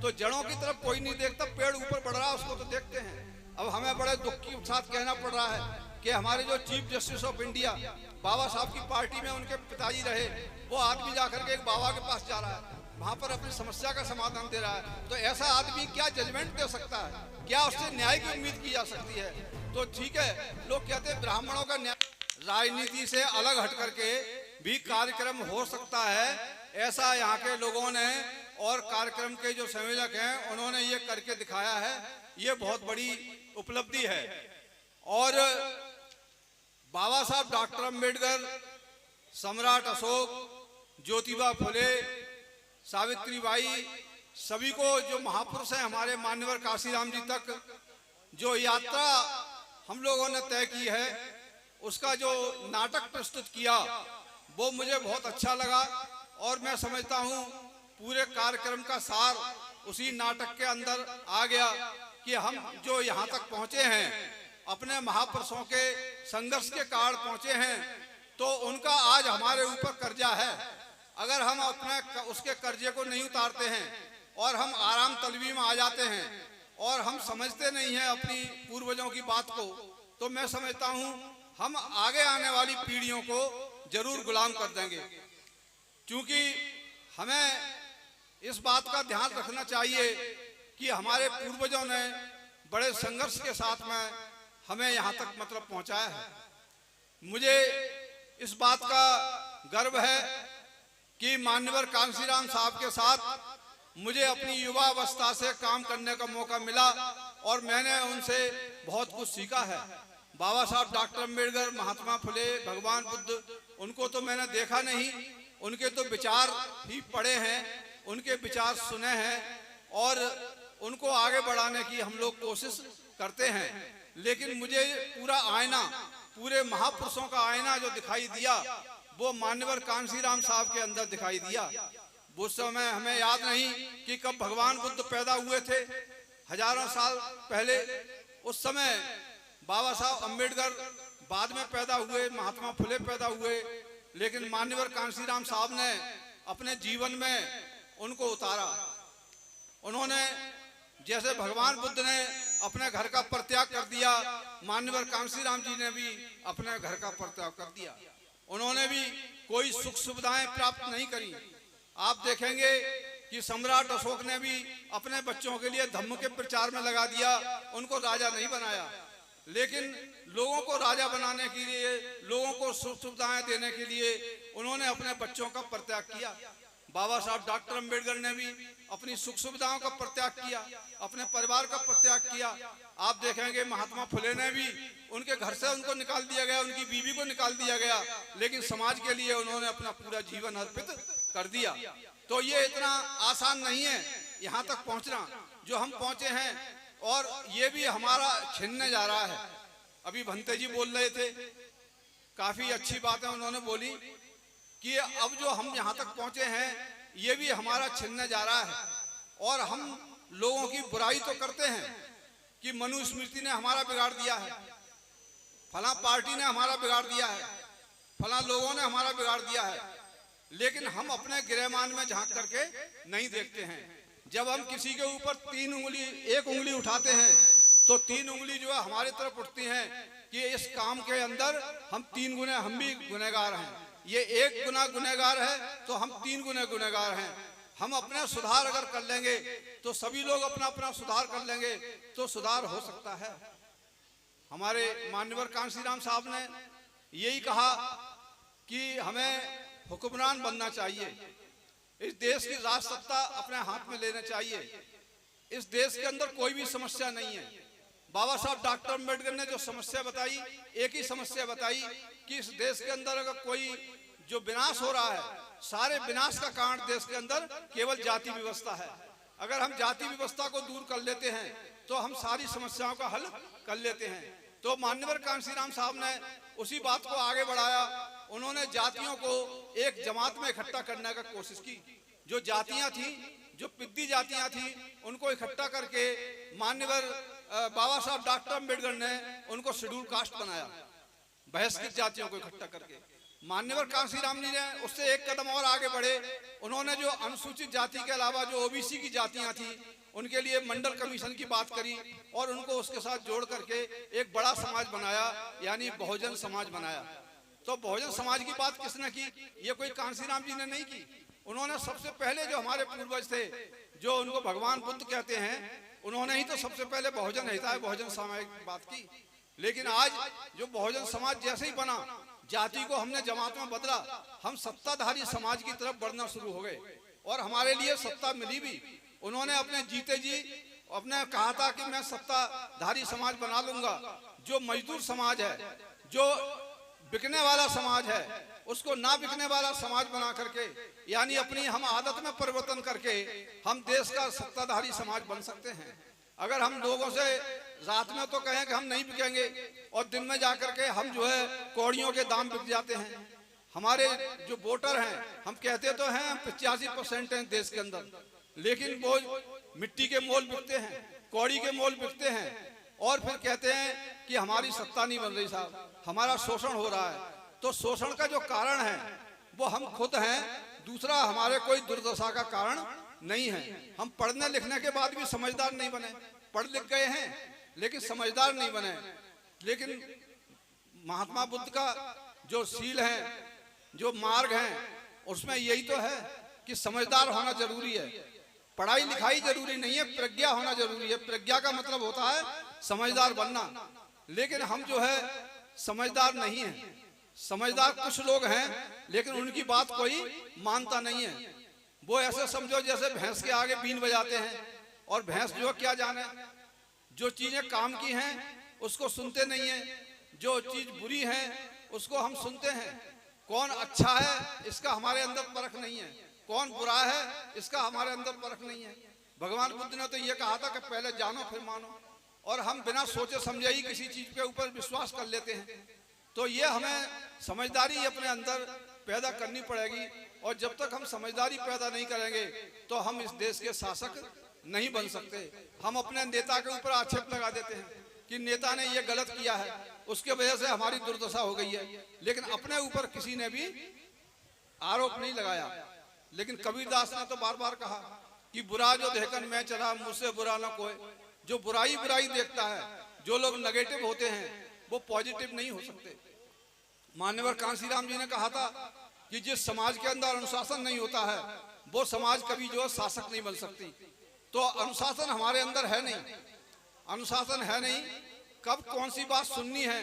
तो जड़ों की तरफ कोई नहीं देखता, पेड़ ऊपर बढ़ रहा है उसको तो देखते हैं। अब हमें बड़े दुख के साथ कहना पड़ रहा है कि हमारे जो चीफ जस्टिस ऑफ इंडिया बाबा साहब की पार्टी में उनके पिताजी रहे, वो आदमी जाकर के एक बाबा के पास जा रहा है, वहां पर अपनी समस्या का समाधान दे रहा है। तो ऐसा आदमी क्या जजमेंट दे सकता है? क्या उससे न्याय की उम्मीद की जा सकती है? तो ठीक है, लोग कहते हैं ब्राह्मणों का न्याय, राजनीति से अलग हट करके भी कार्यक्रम हो सकता है, ऐसा यहाँ के लोगों ने और कार्यक्रम के जो संयोजक हैं उन्होंने ये करके दिखाया है। ये बहुत बड़ी उपलब्धि है। और बाबा साहब डॉक्टर अंबेडकर, सम्राट अशोक, ज्योतिबा फुले, सावित्रीबाई, सभी को जो महापुरुष हैं हमारे मान्यवर काशीराम जी तक जो यात्रा हम लोगों ने तय की है, उसका जो नाटक प्रस्तुत किया वो मुझे बहुत अच्छा लगा। और मैं समझता हूँ पूरे कार्यक्रम का सार उसी नाटक के अंदर आ गया कि हम जो यहाँ तक पहुँचे हैं अपने महापुरुषों के संघर्ष के कारण पहुँचे हैं, तो उनका आज हमारे ऊपर कर्जा है। अगर हम अपने उसके कर्जे को नहीं उतारते हैं और हम आराम तलबी में आ जाते हैं और हम समझते नहीं हैं अपनी पूर्वजों की बात को, तो मैं समझता हूँ हम आगे आने वाली पीढ़ियों को जरूर गुलाम कर देंगे। क्योंकि हमें इस बात का ध्यान रखना चाहिए कि हमारे पूर्वजों ने बड़े संघर्ष के साथ में हमें यहाँ तक मतलब पहुँचाया है। मुझे इस बात का गर्व है कि मान्यवर कांशीराम साहब के साथ मुझे अपनी युवा अवस्था से काम करने का मौका मिला और मैंने उनसे बहुत कुछ सीखा है। बाबा साहब डॉक्टर अंबेडकर, महात्मा फुले, भगवान बुद्ध, उनको तो मैंने देखा नहीं, उनके तो विचार ही पढ़े हैं, उनके विचार सुने हैं और उनको आगे बढ़ाने की हम लोग कोशिश करते हैं। लेकिन मुझे पूरा आईना, पूरे महापुरुषों का आईना जो दिखाई दिया वो मान्यवर कांशीराम साहब के अंदर दिखाई दिया। उस समय हमें याद नहीं कि कब भगवान बुद्ध पैदा हुए थे, हजारों साल पहले। उस समय बाबा साहब अंबेडकर बाद में पैदा हुए, महात्मा फुले पैदा हुए, लेकिन मान्यवर कांशीराम साहब ने अपने जीवन में उनको उतारा। उन्होंने जैसे भगवान बुद्ध ने अपने घर का परित्याग कर दिया, मान्यवर कांशीराम जी ने भी अपने घर का परित्याग कर दिया। उन्होंने भी कोई सुख सुविधाएं प्राप्त नहीं करी। आप देखेंगे कि सम्राट अशोक ने भी अपने बच्चों के लिए धम्म के प्रचार में लगा दिया, उनको राजा नहीं बनाया। लेकिन लोगों को राजा बनाने के लिए, लोगों को सुख सुविधाएं देने के लिए उन्होंने अपने बच्चों का परित्याग किया। बाबा साहब डॉक्टर अंबेडकर ने भी अपनी सुख सुविधाओं का परित्याग किया, अपने परिवार का परित्याग किया। आप देखेंगे महात्मा फुले ने भी, उनके घर से उनको निकाल दिया गया, उनकी बीवी को निकाल दिया गया, लेकिन समाज के लिए उन्होंने अपना पूरा जीवन अर्पित कर दिया। तो ये इतना आसान नहीं है यहाँ तक पहुँचना जो हम पहुँचे हैं, और ये भी हमारा छिनने जा रहा है। अभी भंते जी बोल रहे थे, काफी अच्छी बातें उन्होंने बोली कि अब जो हम यहाँ तक पहुँचे हैं ये भी हमारा छिनने जा रहा है। और हम लोगों की बुराई तो करते हैं कि मनुस्मृति ने हमारा बिगाड़ दिया है, फला पार्टी ने हमारा बिगाड़ दिया है, फला लोगों ने हमारा बिगाड़ दिया है, लेकिन हम अपने गिरहमान में झांक करके नहीं देखते हैं। जब हम किसी के ऊपर एक उंगली उठाते हैं तो 3 उंगली जो है हमारी तरफ उठती हैं कि इस काम के अंदर हम 3 गुने हम भी गुनहगार हैं। ये 1 गुना गुनहगार है तो हम 3 गुने गुनहगार हैं। हम अपने सुधार अगर कर लेंगे तो सभी लोग अपना अपना सुधार कर लेंगे तो सुधार हो सकता है। हमारे मान्यवर कांशीराम साहब ने यही कहा कि हमें हुक्मरान बनना चाहिए, इस देश की राज सत्ता अपने हाथ में लेना चाहिए। इस देश के अंदर कोई भी समस्या नहीं है। बाबा साहब डॉक्टर अंबेडकर ने जो समस्या बताई, एक ही समस्या बताई कि इस देश के अंदर अगर कोई जो विनाश हो रहा है, सारे विनाश का कारण देश के अंदर केवल जाति व्यवस्था है। अगर हम जाति व्यवस्था को दूर कर लेते हैं तो हम सारी समस्याओं का हल कर लेते हैं। तो मान्यवर कांशीराम साहब ने उसी बात को आगे बढ़ाया। उन्होंने जातियों को एक जमात में इकट्ठा करने का कोशिश की। जो जातियां थी, जो पिद्दी जातियां थी, उनको इकट्ठा करके मान्यवर बाबा साहब डॉक्टर अंबेडकर ने उनको शेड्यूल कास्ट बनाया, बहिष्कृत जातियों को इकट्ठा करके। मान्यवर कांशीराम जी ने उससे एक कदम और आगे बढ़े। उन्होंने जो अनुसूचित जाति के अलावा जो ओबीसी की जातियां थी उनके लिए मंडल कमीशन की बात करी और उनको उसके साथ जोड़ करके एक बड़ा समाज बनाया, यानी बहुजन समाज बनाया। तो बहुजन समाज की बात किसने की? ये कोई कांशीराम जी ने नहीं की। उन्होंने सबसे पहले जो हमारे पूर्वज थे, जो उनको भगवान बुद्ध कहते हैं, उन्होंने ही तो सबसे पहले बहुजन हिताय बहुजन समाज की बात की। लेकिन आज जो बहुजन समाज जैसे ही बना, जाति को हमने जमात में बदला, हम सत्ताधारी समाज की तरफ बढ़ना शुरू हो गए और हमारे लिए सत्ता मिली भी। उन्होंने अपने जीते जी अपने कहा था कि मैं सत्ताधारी समाज बना लूंगा। जो मजदूर समाज है, जो बिकने वाला समाज है, उसको ना बिकने वाला समाज बना करके, यानी अपनी हम आदत में परिवर्तन करके हम देश का सत्ताधारी समाज बन सकते हैं। अगर हम लोगों से रात में तो कहें कि हम नहीं बिकेंगे और दिन में जाकर के हम जो है कौड़ियों के दाम बिक जाते हैं। हमारे जो वोटर हैं, हम कहते तो हैं 85% हैं देश के अंदर, लेकिन वो मिट्टी के मोल बिकते हैं, कौड़ी के मोल बिकते हैं और फिर कहते हैं कि हमारी सत्ता नहीं बन रही साहब, हमारा शोषण हो रहा है। तो शोषण का जो कारण है वो हम खुद हैं, दूसरा हमारे कोई दुर्दशा का कारण नहीं है। हम पढ़ने लिखने के बाद भी समझदार नहीं बने, पढ़ लिख गए हैं लेकिन समझदार नहीं बने। लेकिन महात्मा बुद्ध का जो शील है, जो मार्ग है, उसमें यही तो है कि समझदार होना जरूरी है। पढ़ाई लिखाई जरूरी नहीं है, प्रज्ञा होना जरूरी है। प्रज्ञा का मतलब होता है समझदार बनना। लेकिन हम जो है समझदार नहीं है। समझदार कुछ लोग हैं लेकिन उनकी बात कोई मानता नहीं है। वो ऐसे समझो जैसे भैंस के आगे बीन बजाते हैं और भैंस जो क्या जाने, जो चीजें काम की हैं उसको सुनते नहीं है, जो चीज बुरी है उसको हम सुनते हैं। कौन अच्छा है इसका हमारे अंदर परख नहीं है, कौन बुरा है इसका हमारे अंदर परख नहीं है। भगवान बुद्ध ने तो ये कहा था कि पहले जानो फिर मानो, और हम बिना सोचे समझे ही किसी चीज के ऊपर विश्वास कर लेते हैं। तो ये हमें समझदारी अपने अंदर पैदा करनी पड़ेगी, और जब तक हम समझदारी पैदा नहीं करेंगे तो हम इस देश के शासक नहीं बन सकते। हम अपने नेता के ऊपर आक्षेप लगा देते हैं कि नेता ने ये गलत किया है, उसके वजह से हमारी दुर्दशा हो गई है, लेकिन अपने ऊपर किसी ने भी आरोप नहीं लगाया। लेकिन कबीरदास ने तो बार बार कहा कि बुरा जो देखकर मैं चला मुझसे बुरा ना कोई। जो बुराई बुराई देखता है, जो लोग नेगेटिव होते हैं वो पॉजिटिव नहीं हो सकते। मान्यवर कांशीराम जी ने कहा था कि जिस समाज के अंदर अनुशासन नहीं होता है वो समाज कभी जो है शासक नहीं बन सकती। तो अनुशासन हमारे अंदर है नहीं, अनुशासन है नहीं। कब कौन सी बात सुननी है,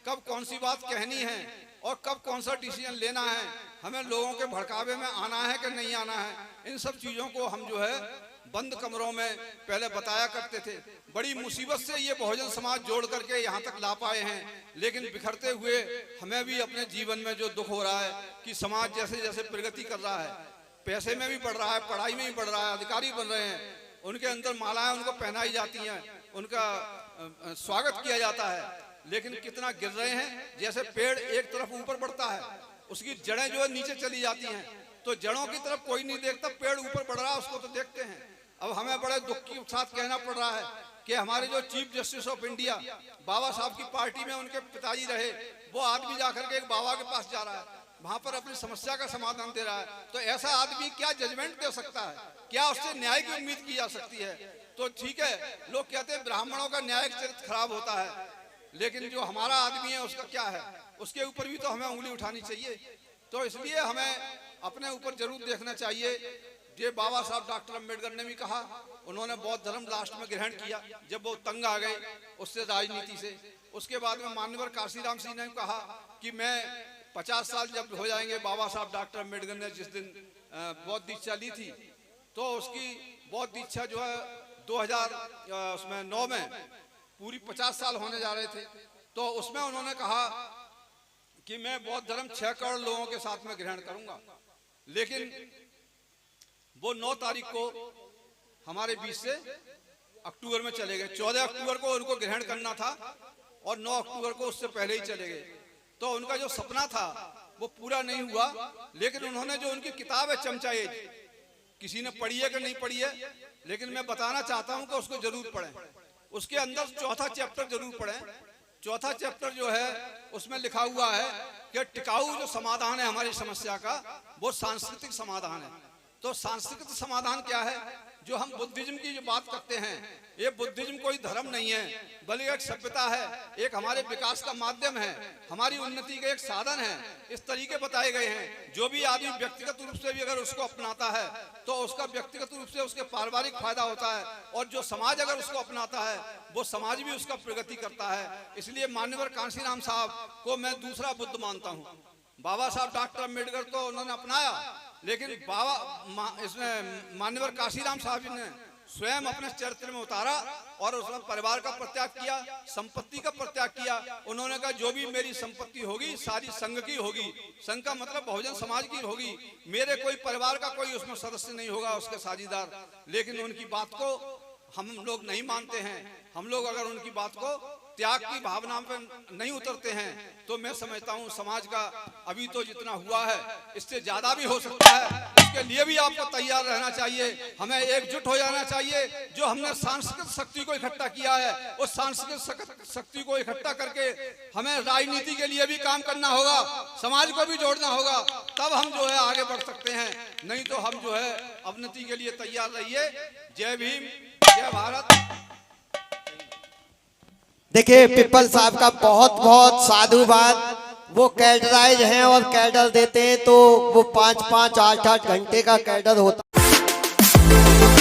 कब कौन सी बात कहनी है और कब कौन सा डिसीजन लेना है, हमें लोगों के भड़कावे में आना है कि नहीं आना है, इन सब चीजों को हम जो है बंद कमरों में पहले बताया करते थे। बड़ी मुसीबत से ये बहुजन समाज जोड़ करके यहाँ तक ला पाए हैं। लेकिन बिखरते हुए हमें भी अपने जीवन में जो दुख हो रहा है कि समाज जैसे जैसे प्रगति कर रहा है, पैसे में भी बढ़ रहा है, पढ़ाई में भी बढ़ रहा है, अधिकारी बन रहे हैं, उनके अंदर मालाएं उनको पहनाई जाती हैं, उनका स्वागत किया जाता है, लेकिन कितना गिर रहे हैं। जैसे पेड़ एक तरफ ऊपर बढ़ता है, उसकी जड़ें जो है नीचे चली जाती हैं, तो जड़ों की तरफ कोई नहीं देखता, पेड़ ऊपर बढ़ रहा है उसको तो देखते हैं। अब हमें बड़े दुख के साथ कहना पड़ रहा है कि हमारे जो चीफ जस्टिस ऑफ इंडिया बाबा साहब की पार्टी में उनके पिताजी रहे, वो आदमी जाकर के एक बाबा के पास जा रहा है, वहां पर अपनी समस्या का समाधान दे रहा है। तो ऐसा आदमी क्या जजमेंट दे सकता है, क्या उससे न्याय की उम्मीद की जा सकती है? तो ठीक है, लोग कहते हैं ब्राह्मणों का न्यायिक चरित्र खराब होता है, लेकिन जो हमारा आदमी है उसका क्या है, उसके ऊपर भी तो हमें उंगली उठानी चाहिए। तो इसलिए हमें अपने ऊपर जरूर देखना चाहिए। ये बाबा साहब डॉक्टर अम्बेडकर ने भी कहा, उन्होंने बौद्ध धर्म लास्ट में ग्रहण किया जब वो तंग आ गए उससे राजनीति से। उसके बाद में मान्यवर कांशीराम सिंह ने कहा कि मैं 50 साल जब हो जाएंगे, बाबा साहब डॉक्टर अम्बेडकर ने जिस दिन बौद्ध दीक्षा ली थी, तो उसकी बौद्ध दीक्षा जो है 2009 में पूरी 50 साल होने जा रहे थे। तो उसमें उन्होंने कहा कि मैं बौद्ध धर्म 6 करोड़ लोगों के साथ में ग्रहण करूंगा। लेकिन वो 9 तारीख को हमारे बीच से अक्टूबर में चले गए। 14 अक्टूबर को उनको ग्रहण करना था और 9 अक्टूबर को उससे पहले ही चले गए। तो उनका जो सपना था वो पूरा नहीं हुआ। लेकिन उन्होंने जो उनकी किताब है चमचा एज, किसी ने पढ़ी है कि नहीं पढ़ी है, लेकिन मैं बताना चाहता हूं कि उसको जरूर पढ़ें। उसके अंदर 4था चैप्टर जरूर पढ़ें। चौथा चैप्टर जो है उसमें लिखा हुआ है कि टिकाऊ जो समाधान है हमारी समस्या का वो सांस्कृतिक समाधान है। तो सांस्कृतिक समाधान क्या है? जो हम बुद्धिज्म की जो बात करते हैं, ये बुद्धिज्म कोई धर्म नहीं है बल्कि एक सभ्यता है, एक हमारे विकास का माध्यम है, हमारी उन्नति का एक साधन है। इस तरीके बताए गए हैं। जो भी आदमी व्यक्तिगत रूप से भी अगर उसको अपनाता है तो उसका व्यक्तिगत रूप से उसके पारिवारिक फायदा होता है, और जो समाज अगर उसको अपनाता है वो समाज भी उसका प्रगति करता है। इसलिए मान्यवर कांशीराम साहब को मैं दूसरा बुद्ध मानता हूँ। बाबा साहब डॉक्टर अम्बेडकर तो उन्होंने अपनाया, लेकिन इसमें मान्यवर कांशीराम साहब ने स्वयं अपने चरित्र में उतारा और उसने परिवार का परित्याग किया, संपत्ति का परित्याग किया। उन्होंने कहा जो भी मेरी संपत्ति होगी सारी संघ की होगी। संघ का मतलब बहुजन समाज की होगी, मेरे कोई परिवार का कोई उसमें सदस्य नहीं होगा, उसके साझीदार। लेकिन उनकी बात को हम लोग नहीं मानते हैं। हम लोग अगर उनकी बात को त्याग की भावना पे नहीं उतरते हैं तो मैं समझता हूँ समाज का अभी तो जितना हुआ है इससे ज्यादा भी हो सकता है। इसके लिए भी आपको तैयार रहना चाहिए, हमें एकजुट हो जाना चाहिए। जो हमने सांस्कृतिक शक्ति को इकट्ठा किया है उस सांस्कृतिक शक्ति को इकट्ठा करके हमें राजनीति के लिए भी काम करना होगा, समाज को भी जोड़ना होगा, तब हम जो है आगे बढ़ सकते हैं। नहीं तो हम जो है अवनति के लिए तैयार रहिए। जय भीम, जय भारत। देखिए पिपल साहब का बहुत बहुत साधुवाद। वो कैडराइज हैं और कैडर देते हैं तो वो 5-5, 8-8 घंटे का कैडर होता है।